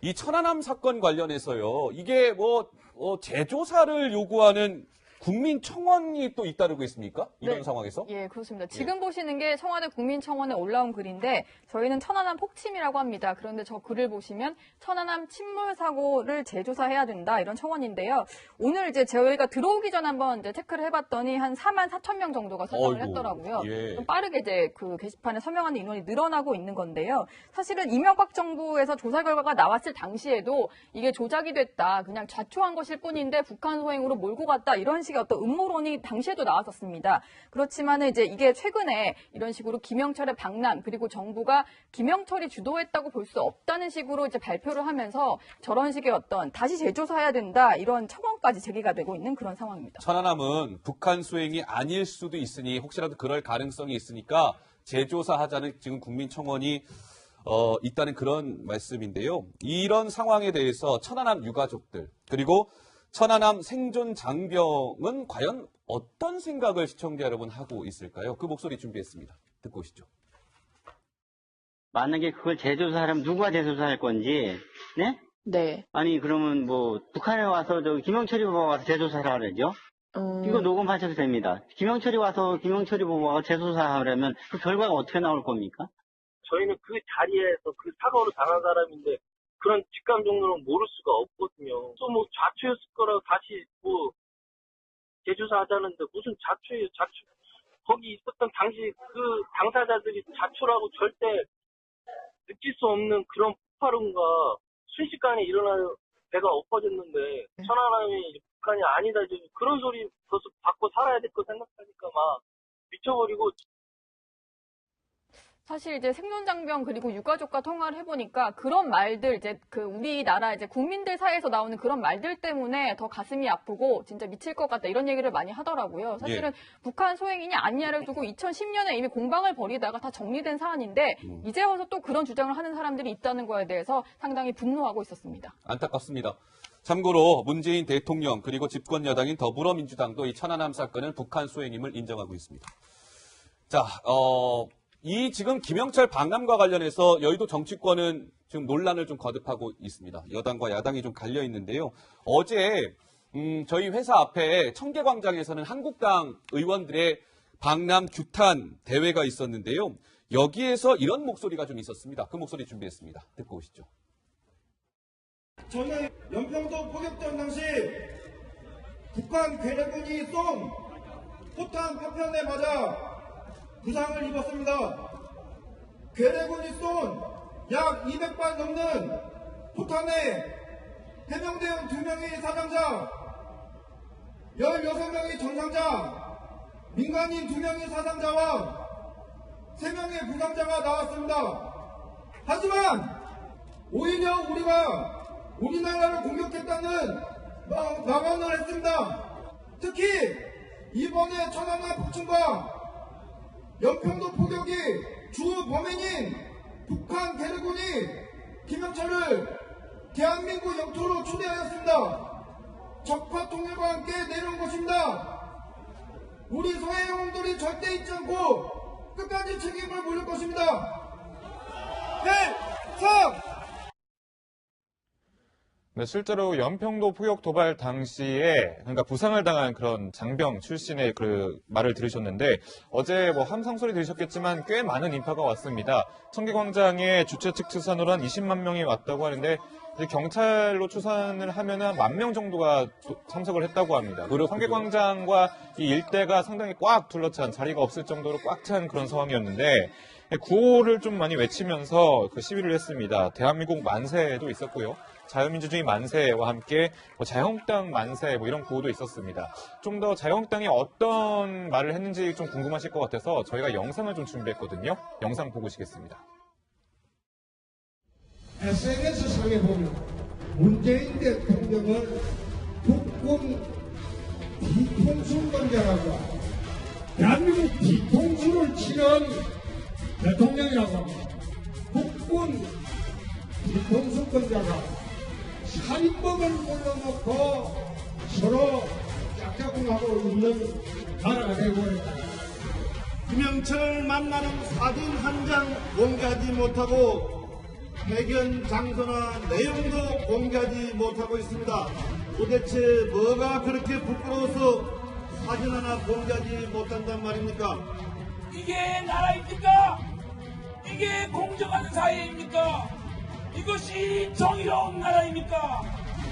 이 천안함 사건 관련해서요. 이게 재조사를 요구하는 국민청원이 또 잇따르고 있습니까? 이런 네. 상황에서? 예, 그렇습니다. 지금 보시는 게 청와대 국민청원에 올라온 글인데 저희는 천안함 폭침이라고 합니다. 그런데 저 글을 보시면 천안함 침몰 사고를 재조사해야 된다 이런 청원인데요. 오늘 이제 저희가 들어오기 전 한번 이제 체크를 해봤더니 한 4만 4천 명 정도가 서명을 했더라고요. 예. 좀 빠르게 이제 그 게시판에 서명하는 인원이 늘어나고 있는 건데요. 사실은 이명박 정부에서 조사 결과가 나왔을 당시에도 이게 조작이 됐다, 그냥 자초한 것일 뿐인데 북한 소행으로 몰고 갔다 이런 식의 어떤 음모론이 당시에도 나왔었습니다. 그렇지만은 이제 이게 최근에 이런 식으로 김영철의 방남 그리고 정부가 김영철이 주도했다고 볼 수 없다는 식으로 이제 발표를 하면서 저런 식의 어떤 다시 재조사해야 된다 이런 청원까지 제기가 되고 있는 그런 상황입니다. 천안함은 북한 수행이 아닐 수도 있으니 혹시라도 그럴 가능성이 있으니까 재조사하자는 지금 국민청원이 있다는 그런 말씀인데요. 이런 상황에 대해서 천안함 유가족들 그리고 천안함 생존 장병은 과연 어떤 생각을 시청자 여러분 하고 있을까요? 그 목소리 준비했습니다. 듣고 오시죠. 만약에 그걸 재조사하려면 누가 재조사할 건지, 네? 네. 아니, 그러면 북한에 와서 김영철이 보고가 와서 재조사를 하려죠? 이거 녹음하셔도 됩니다. 김영철이 보고가 재조사하려면 그 결과가 어떻게 나올 겁니까? 저희는 그 자리에서 그 사고를 당한 사람인데 그런 직감 정도는 모를 수가 없거든요. 또 자초였을 거라고 다시 재조사하자는데 무슨 자초예요, 자초. 거기 있었던 당시 그 당사자들이 자초라고 절대 느낄 수 없는 그런 폭발음과 순식간에 일어나는 배가 엎어졌는데 천안함이 북한이 아니다 그런 소리 계속 받고 살아야 될 거 생각하니까 막 미쳐버리고. 사실 이제 생존장병 그리고 유가족과 통화를 해보니까 그런 말들 이제 그 우리나라 이제 국민들 사이에서 나오는 그런 말들 때문에 더 가슴이 아프고 진짜 미칠 것 같다 이런 얘기를 많이 하더라고요. 사실은 북한 소행이냐 아니냐를 두고 2010년에 이미 공방을 벌이다가 다 정리된 사안인데 이제 와서 또 그런 주장을 하는 사람들이 있다는 거에 대해서 상당히 분노하고 있었습니다. 안타깝습니다. 참고로 문재인 대통령 그리고 집권 여당인 더불어민주당도 이 천안함 사건은 북한 소행임을 인정하고 있습니다. 자, 이 지금 김영철 방남과 관련해서 여의도 정치권은 지금 논란을 좀 거듭하고 있습니다. 여당과 야당이 좀 갈려 있는데요. 어제 저희 회사 앞에 청계광장에서는 한국당 의원들의 방남 규탄 대회가 있었는데요. 여기에서 이런 목소리가 좀 있었습니다. 그 목소리 준비했습니다. 듣고 오시죠. 저는 연평도 포격전 당시 북한 괴뢰군이 쏜 포탄 파편에 맞아 부상을 입었습니다. 괴뢰군이 쏜 약 200발 넘는 포탄에 해병대원 2명의 사상자, 16명의 전상자, 민간인 2명의 사상자와 3명의 부상자가 나왔습니다. 하지만 오히려 우리가 우리나라를 공격했다는 망언을 했습니다. 특히 이번에 천안함 폭침과 연평도 포격이 주 범인인 북한 괴뢰군이 김영철을 대한민국 영토로 초대하였습니다. 적화 통일과 함께 내려온 것입니다. 우리 소해 영웅들이 절대 잊지 않고 끝까지 책임을 물을 것입니다. 네, 실제로 연평도 포격 도발 당시에 그러니까 부상을 당한 그런 장병 출신의 그 말을 들으셨는데 어제 함성 소리 들으셨겠지만 꽤 많은 인파가 왔습니다. 청계광장에 주최 측 추산으로 한 20만 명이 왔다고 하는데 이제 경찰로 추산을 하면 한 10,000명 정도가 참석을 했다고 합니다. 그리고 청계광장과 이 일대가 상당히 꽉 둘러찬 자리가 없을 정도로 꽉 찬 그런 상황이었는데 구호를 좀 많이 외치면서 그 시위를 했습니다. 대한민국 만세도 있었고요. 자유민주주의 만세와 함께 자유한국당 만세 이런 구호도 있었습니다. 좀 더 자유한국당이 어떤 말을 했는지 좀 궁금하실 것 같아서 저희가 영상을 좀 준비했거든요. 영상 보고 오시겠습니다. SNS상에 보면 문재인 대통령을 국군 뒤통수 건자라고 대한민국 뒤통수를 치는 대통령이라고 합니다. 국군 뒤통수 건자가 살인범을 몰라놓고 서로 짝짝꿍하고 있는 나라가 되어버렸다. 김영철 만나는 사진 한 장 공개하지 못하고 회견 장소나 내용도 공개하지 못하고 있습니다. 도대체 뭐가 그렇게 부끄러워서 사진 하나 공개하지 못한단 말입니까? 이게 나라입니까? 이게 공정한 사회입니까? 이것이 정의로운 나라입니까?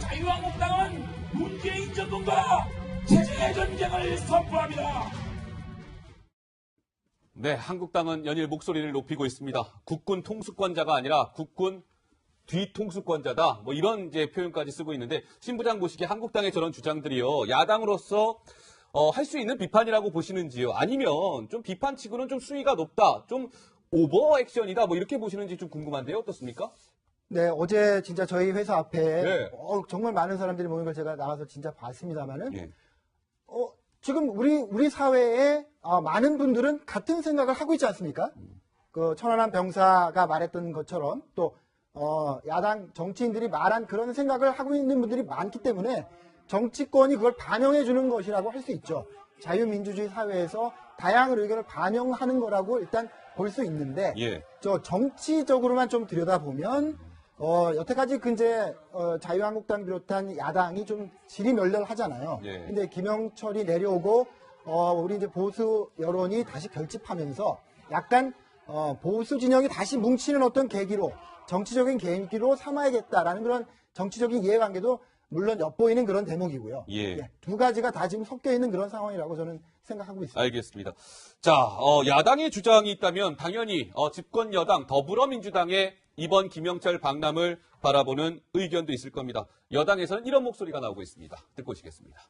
자유한국당은 문재인 정권과 체제의 전쟁을 선포합니다. 네, 한국당은 연일 목소리를 높이고 있습니다. 국군 통수권자가 아니라 국군 뒤통수권자다. 뭐 이런 이제 표현까지 쓰고 있는데 신부장 보시기에 한국당의 저런 주장들이요. 야당으로서 할 수 있는 비판이라고 보시는지요? 아니면 좀 비판치고는 좀 수위가 높다. 좀 오버 액션이다. 뭐 이렇게 보시는지 좀 궁금한데요. 어떻습니까? 네, 어제 진짜 저희 회사 앞에 네. 정말 많은 사람들이 모인 걸 제가 나가서 진짜 봤습니다만은 예. 지금 우리 사회에 많은 분들은 같은 생각을 하고 있지 않습니까? 그 천안함 병사가 말했던 것처럼 또 야당 정치인들이 말한 그런 생각을 하고 있는 분들이 많기 때문에 정치권이 그걸 반영해 주는 것이라고 할 수 있죠. 자유민주주의 사회에서 다양한 의견을 반영하는 거라고 일단 볼 수 있는데 예. 저 정치적으로만 좀 들여다보면 여태까지 이제 자유한국당 비롯한 야당이 좀 지리멸렬하잖아요. 예. 근데 김영철이 내려오고 우리 이제 보수 여론이 다시 결집하면서 약간 보수 진영이 다시 뭉치는 어떤 계기로 정치적인 계기로 삼아야겠다라는 그런 정치적인 이해관계도 물론 엿보이는 그런 대목이고요. 예. 두 가지가 다 지금 섞여 있는 그런 상황이라고 저는 생각하고 있습니다. 알겠습니다. 자, 야당의 주장이 있다면 당연히 집권 여당 더불어민주당의 이번 김영철 방남을 바라보는 의견도 있을 겁니다. 여당에서는 이런 목소리가 나오고 있습니다. 듣고 오시겠습니다.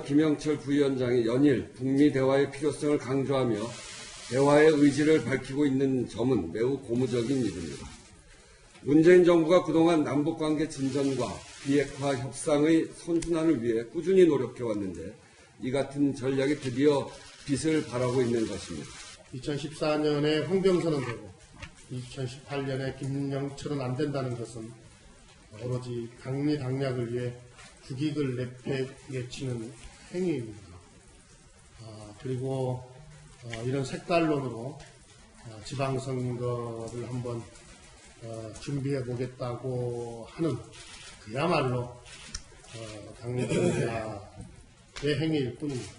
김영철 부위원장이 연일 북미 대화의 필요성을 강조하며 대화의 의지를 밝히고 있는 점은 매우 고무적인 일입니다. 문재인 정부가 그동안 남북관계 진전과 비핵화 협상의 선순환을 위해 꾸준히 노력해왔는데 이 같은 전략이 드디어 빛을 발하고 있는 것입니다. 2014년에 황병선은 되고 2018년에 김영철은 안 된다는 것은 오로지 강리당략을 위해 국익을 내팽개치는 행위입니다. 그리고 이런 색깔론으로 지방선거를 한번 준비해 보겠다고 하는 그야말로 강리당략의 행위일 뿐입니다.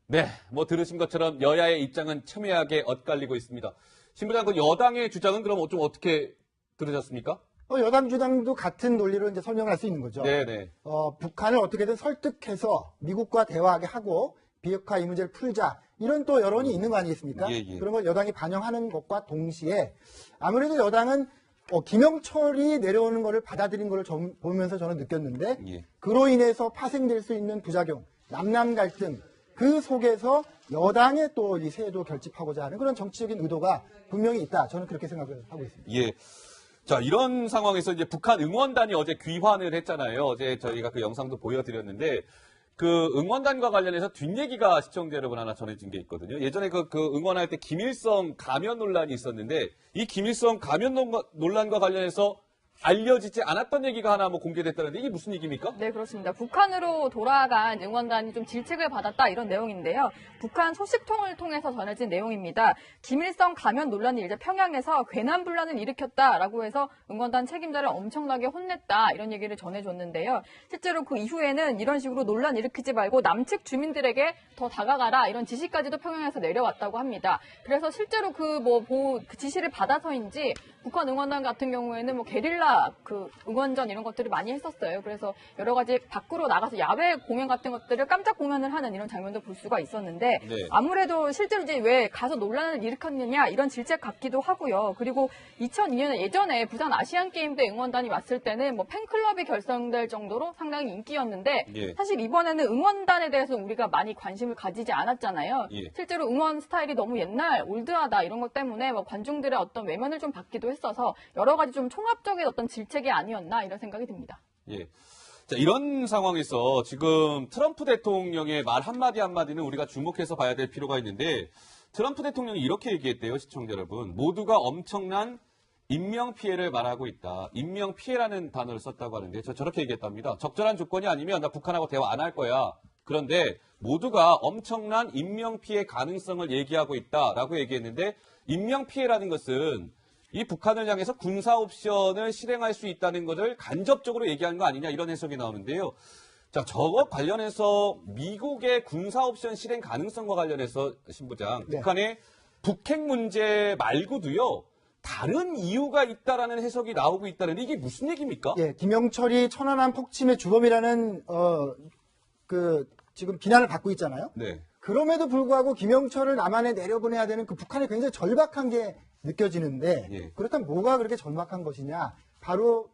네, 뭐 들으신 것처럼 여야의 입장은 첨예하게 엇갈리고 있습니다. 신부장, 그 여당의 주장은 그럼 좀 어떻게 들으셨습니까? 여당 주장도 같은 논리로 이제 설명할 수 있는 거죠. 네네. 북한을 어떻게든 설득해서 미국과 대화하게 하고 비핵화 이 문제를 풀자 이런 또 여론이 있는 거 아니겠습니까? 예, 예. 그런 걸 여당이 반영하는 것과 동시에 아무래도 여당은 김영철이 내려오는 것을 받아들인 것을 보면서 저는 느꼈는데 예. 그로 인해서 파생될 수 있는 부작용, 남남 갈등 그 속에서 여당의 또 이 세도 결집하고자 하는 그런 정치적인 의도가 분명히 있다. 저는 그렇게 생각을 하고 있습니다. 예. 자, 이런 상황에서 이제 북한 응원단이 어제 귀환을 했잖아요. 어제 저희가 그 영상도 보여드렸는데 그 응원단과 관련해서 뒷얘기가 시청자 여러분 하나 전해진 게 있거든요. 예전에 그 응원할 때 김일성 가면 논란이 있었는데 이 김일성 가면 논란과 관련해서 알려지지 않았던 얘기가 하나 뭐 공개됐다는데 이게 무슨 얘기입니까? 네, 그렇습니다. 북한으로 돌아간 응원단이 좀 질책을 받았다 이런 내용인데요. 북한 소식통을 통해서 전해진 내용입니다. 김일성 가면 논란이 이제 평양에서 괴난 분란을 일으켰다라고 해서 응원단 책임자를 엄청나게 혼냈다 이런 얘기를 전해줬는데요. 실제로 그 이후에는 이런 식으로 논란 일으키지 말고 남측 주민들에게 더 다가가라 이런 지시까지도 평양에서 내려왔다고 합니다. 그래서 실제로 그 지시를 받아서인지 북한 응원단 같은 경우에는 뭐 게릴라 그 응원전 이런 것들을 많이 했었어요. 그래서 여러 가지 밖으로 나가서 야외 공연 같은 것들을 깜짝 공연을 하는 이런 장면도 볼 수가 있었는데 네. 아무래도 실제로 이제 왜 가서 논란을 일으켰느냐 이런 질책 같기도 하고요. 그리고 2002년에 예전에 부산 아시안 게임 때 응원단이 왔을 때는 뭐 팬클럽이 결성될 정도로 상당히 인기였는데 예. 사실 이번에는 응원단에 대해서 우리가 많이 관심을 가지지 않았잖아요. 예. 실제로 응원 스타일이 너무 옛날 올드하다 이런 것 때문에 뭐 관중들의 어떤 외면을 좀 받기도 했어서 여러 가지 좀 총합적인 어떤 질책이 아니었나 이런 생각이 듭니다. 예. 자, 이런 상황에서 지금 트럼프 대통령의 말 한마디 한마디는 우리가 주목해서 봐야 될 필요가 있는데 트럼프 대통령이 이렇게 얘기했대요, 시청자 여러분. 모두가 엄청난 인명피해를 말하고 있다. 인명피해라는 단어를 썼다고 하는데 저렇게 얘기했답니다. 적절한 조건이 아니면 나 북한하고 대화 안 할 거야. 그런데 모두가 엄청난 인명피해 가능성을 얘기하고 있다라고 얘기했는데 인명피해라는 것은 이 북한을 향해서 군사 옵션을 실행할 수 있다는 것을 간접적으로 얘기한 거 아니냐 이런 해석이 나오는데요. 자, 저거 관련해서 미국의 군사 옵션 실행 가능성과 관련해서 신부장, 네. 북한의 북핵 문제 말고도요. 다른 이유가 있다라는 해석이 나오고 있다는 이게 무슨 얘기입니까? 예, 김영철이 천안함 폭침의 주범이라는 지금 비난을 받고 있잖아요. 네. 그럼에도 불구하고 김영철을 남한에 내려보내야 되는 그 북한이 굉장히 절박한 게 느껴지는데 예. 그렇다면 뭐가 그렇게 절박한 것이냐? 바로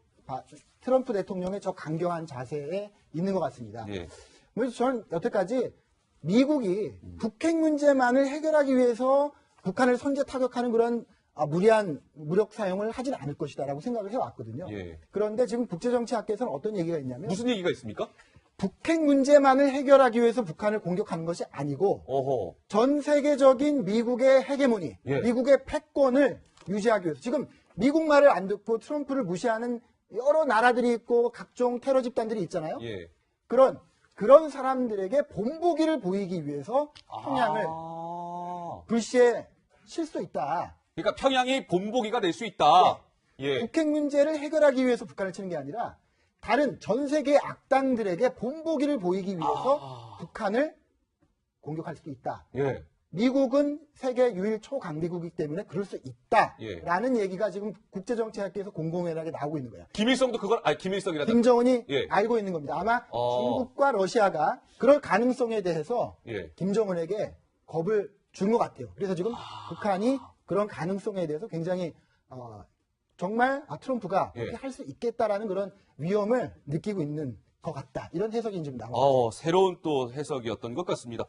트럼프 대통령의 저 강경한 자세에 있는 것 같습니다. 예. 그래서 저는 여태까지 미국이 북핵 문제만을 해결하기 위해서 북한을 선제 타격하는 그런 무리한 무력 사용을 하진 않을 것이다라고 생각을 해왔거든요. 예. 그런데 지금 국제정치학계에서는 어떤 얘기가 있냐면 무슨 얘기가 있습니까? 북핵 문제만을 해결하기 위해서 북한을 공격하는 것이 아니고 어허. 전 세계적인 미국의 헤게모니, 예. 미국의 패권을 유지하기 위해서 지금 미국 말을 안 듣고 트럼프를 무시하는 여러 나라들이 있고 각종 테러 집단들이 있잖아요. 예. 그런 사람들에게 본보기를 보이기 위해서 평양을 불시에 칠 수 있다. 그러니까 평양이 본보기가 될 수 있다. 예. 북핵 문제를 해결하기 위해서 북한을 치는 게 아니라 다른 전 세계 악당들에게 본보기를 보이기 위해서 북한을 공격할 수도 있다. 예. 미국은 세계 유일 초강대국이기 때문에 그럴 수 예. 있다라는 얘기가 지금 국제정치학계에서 공공연하게 나오고 있는 거예요. 김일성도 그걸 김일성이라다. 김정은이 예. 알고 있는 겁니다. 아마 중국과 러시아가 그럴 가능성에 대해서 예. 김정은에게 겁을 준 것 같아요. 그래서 지금 북한이 그런 가능성에 대해서 굉장히 정말 트럼프가 예. 그렇게 할 수 있겠다라는 그런 위험을 느끼고 있는 것 같다. 이런 해석이 지금 나옵니다. 새로운 또 해석이었던 것 같습니다.